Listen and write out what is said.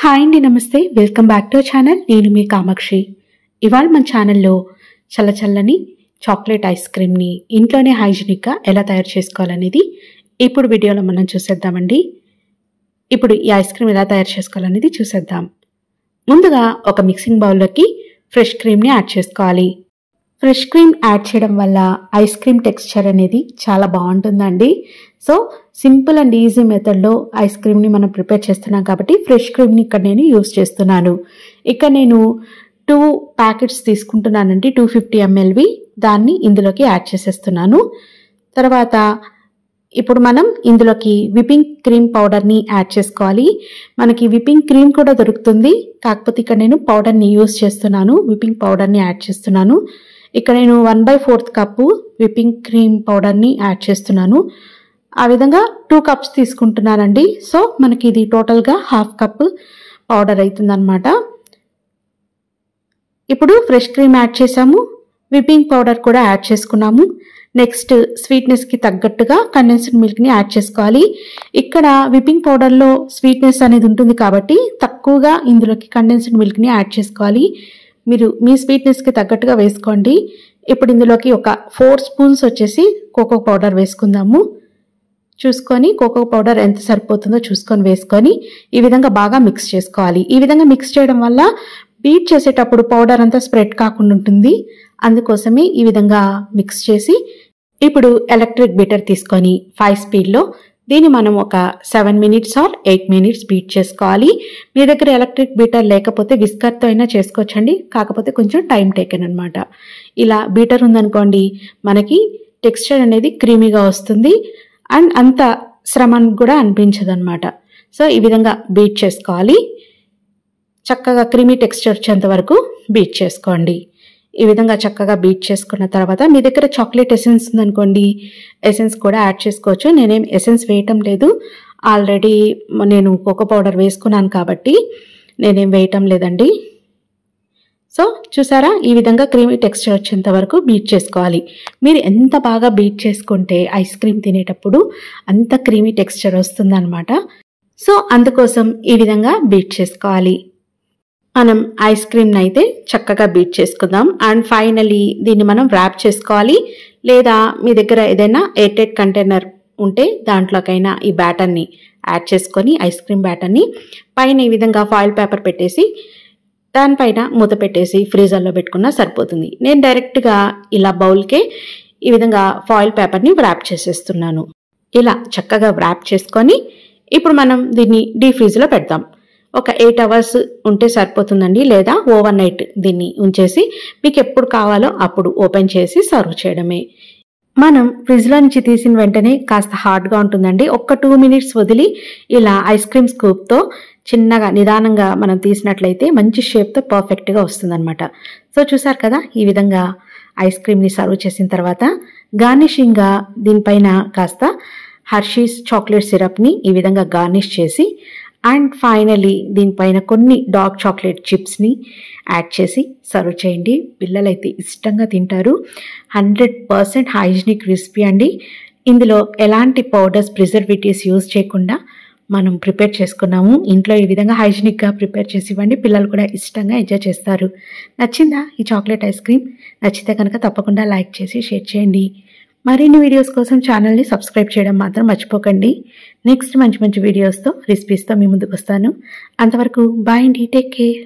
Hi అండి, నమస్తే. Welcome back to channel. నేను మీ కామాక్షి. ఇవాళ మన ఛానల్లో చల్లచల్లని చాక్లెట్ ఐస్ క్రీమ్ని ఇంట్లోనే హైజీనిక్గా ఎలా తయారు చేసుకోవాలనేది ఇప్పుడు వీడియోలో మనం చూసేద్దామండి. ఇప్పుడు ఈ ఐస్ క్రీమ్ ఎలా తయారు చేసుకోవాలనేది చూసేద్దాం. ముందుగా ఒక మిక్సింగ్ బౌల్లోకి ఫ్రెష్ క్రీమ్ని యాడ్ చేసుకోవాలి. ఫ్రెష్ క్రీమ్ యాడ్ చేయడం వల్ల ఐస్ క్రీమ్ టెక్స్చర్ అనేది చాలా బాగుంటుందండి. సో సింపుల్ అండ్ ఈజీ మెథడ్లో ఐస్ క్రీమ్ని మనం ప్రిపేర్ చేస్తున్నాం కాబట్టి ఫ్రెష్ క్రీమ్ని ఇక్కడ నేను యూస్ చేస్తున్నాను. ఇక్కడ నేను 2 ప్యాకెట్స్ తీసుకుంటున్నానండి, 250 mlవి. దాన్ని ఇందులోకి యాడ్ చేసేస్తున్నాను. తర్వాత ఇప్పుడు మనం ఇందులోకి విప్పింగ్ క్రీమ్ పౌడర్ని యాడ్ చేసుకోవాలి. మనకి విప్పింగ్ క్రీమ్ కూడా దొరుకుతుంది, కాకపోతే ఇక్కడ నేను పౌడర్ని యూస్ చేస్తున్నాను. విప్పింగ్ పౌడర్ని యాడ్ చేస్తున్నాను. ఇక్కడ నేను 1/4 కప్పు విప్పింగ్ క్రీమ్ పౌడర్ని యాడ్ చేస్తున్నాను. ఆ విధంగా 2 కప్స్ తీసుకుంటున్నానండి. సో మనకి ఇది టోటల్గా 1/2 కప్ పౌడర్ అవుతుందన్నమాట. ఇప్పుడు ఫ్రెష్ క్రీమ్ యాడ్ చేసాము, విప్పింగ్ పౌడర్ కూడా యాడ్ చేసుకున్నాము. నెక్స్ట్ స్వీట్నెస్కి తగ్గట్టుగా కండెన్స్డ్ మిల్క్ని యాడ్ చేసుకోవాలి. ఇక్కడ విప్పింగ్ పౌడర్లో స్వీట్నెస్ అనేది ఉంటుంది కాబట్టి తక్కువగా ఇందులోకి కండెన్స్డ్ మిల్క్ని యాడ్ చేసుకోవాలి. మీరు మీ స్వీట్నెస్కి తగ్గట్టుగా వేసుకోండి. ఇప్పుడు ఇందులోకి ఒక 4 స్పూన్స్ వచ్చేసి కోకో పౌడర్ వేసుకుందాము. చూసుకొని కోకో పౌడర్ ఎంత సరిపోతుందో చూసుకొని వేసుకొని ఈ విధంగా బాగా మిక్స్ చేసుకోవాలి. ఈ విధంగా మిక్స్ చేయడం వల్ల బీట్ చేసేటప్పుడు పౌడర్ అంతా స్ప్రెడ్ కాకుండా ఉంటుంది. అందుకోసమే ఈ విధంగా మిక్స్ చేసి ఇప్పుడు ఎలక్ట్రిక్ బీటర్ తీసుకొని 5 స్పీడ్లో దీన్ని మనం ఒక 7 మినిట్స్ ఆర్ 8 మినిట్స్ బీట్ చేసుకోవాలి. మీ దగ్గర ఎలక్ట్రిక్ బీటర్ లేకపోతే విస్కర్తో అయినా చేసుకోవచ్చండి, కాకపోతే కొంచెం టైం టేకెన్ అనమాట. ఇలా బీటర్ ఉందనుకోండి, మనకి టెక్స్చర్ అనేది క్రీమీగా వస్తుంది అండ్ అంత శ్రమ కూడా అనిపించదు అనమాట. సో ఈ విధంగా బీట్ చేసుకోవాలి. చక్కగా క్రీమీ టెక్స్చర్ వచ్చేంత వరకు బీట్ చేసుకోండి. ఈ విధంగా చక్కగా బీట్ చేసుకున్న తర్వాత మీ దగ్గర చాక్లెట్ ఎసెన్స్ ఉందనుకోండి, ఎసెన్స్ కూడా యాడ్ చేసుకోవచ్చు. నేనేం ఎసెన్స్ వేయటం లేదు, ఆల్రెడీ నేను కోకో పౌడర్ వేసుకున్నాను కాబట్టి నేనేం వేయటం లేదండి. సో చూసారా, ఈ విధంగా క్రీమీ టెక్స్చర్ వచ్చేంత వరకు బీట్ చేసుకోవాలి. మీరు ఎంత బాగా బీట్ చేసుకుంటే ఐస్ క్రీమ్ తినేటప్పుడు అంత క్రీమీ టెక్స్చర్ వస్తుందన్నమాట. సో అందుకోసం ఈ విధంగా బీట్ చేసుకోవాలి. మనం ఐస్ క్రీమ్ని అయితే చక్కగా బీట్ చేసుకుందాం. అండ్ ఫైనలీ దీన్ని మనం ర్యాప్ చేసుకోవాలి. లేదా మీ దగ్గర ఏదైనా ఎయిర్ టైట్ కంటైనర్ ఉంటే దాంట్లోకైనా ఈ బ్యాటర్ని యాడ్ చేసుకొని ఐస్ క్రీమ్ బ్యాటర్ని పైన ఈ విధంగా ఫాయిల్ పేపర్ పెట్టేసి దానిపైన మూత పెట్టేసి ఫ్రీజర్లో పెట్టుకున్నా సరిపోతుంది. నేను డైరెక్ట్గా ఇలా బౌల్కే ఈ విధంగా ఫాయిల్ పేపర్ని వ్రాప్ చేసేస్తున్నాను. ఇలా చక్కగా వ్రాప్ చేసుకొని ఇప్పుడు మనం దీన్ని డీప్ ఫ్రీజ్లో పెడదాం. ఒక 8 అవర్స్ ఉంటే సరిపోతుందండి, లేదా ఓవర్ నైట్ దీన్ని ఉంచేసి మీకు ఎప్పుడు కావాలో అప్పుడు ఓపెన్ చేసి సర్వ్ చేయడమే. మనం ఫ్రిడ్జ్లో నుంచి తీసిన వెంటనే కాస్త హార్డ్గా ఉంటుందండి. ఒక్క 2 మినిట్స్ వదిలి ఇలా ఐస్ క్రీమ్ స్కూప్తో చిన్నగా నిదానంగా మనం తీసినట్లయితే మంచి షేప్తో పర్ఫెక్ట్గా వస్తుందన్నమాట. సో చూసారు కదా, ఈ విధంగా ఐస్ క్రీమ్ని సర్వ్ చేసిన తర్వాత గార్నిషింగ్గా దీనిపైన కాస్త హర్షీస్ చాక్లెట్ సిరప్ని ఈ విధంగా గార్నిష్ చేసి అండ్ ఫైనలీ దీనిపైన కొన్ని డార్క్ చాక్లెట్ చిప్స్ని యాడ్ చేసి సర్వ్ చేయండి. పిల్లలైతే ఇష్టంగా తింటారు. 100% హైజీనిక్ రెసిపీ అండి. ఇందులో ఎలాంటి పౌడర్స్, ప్రిజర్వేటివ్స్ యూజ్ చేయకుండా మనం ప్రిపేర్ చేసుకున్నాము. ఇంట్లో ఈ విధంగా హైజీనిక్గా ప్రిపేర్ చేసి ఇవ్వండి, పిల్లలు కూడా ఇష్టంగా ఎంజాయ్ చేస్తారు. నచ్చిందా ఈ చాక్లెట్ ఐస్ క్రీమ్? నచ్చితే కనుక తప్పకుండా లైక్ చేసి షేర్ చేయండి. మరిన్ని వీడియోస్ కోసం ఛానల్ని సబ్స్క్రైబ్ చేయడం మాత్రం మర్చిపోకండి. నెక్స్ట్ మంచి మంచి వీడియోస్తో, రెసిపీస్తో మీ ముందుకు వస్తాను. అంతవరకు బాయ్ అండి, టేక్ కేర్.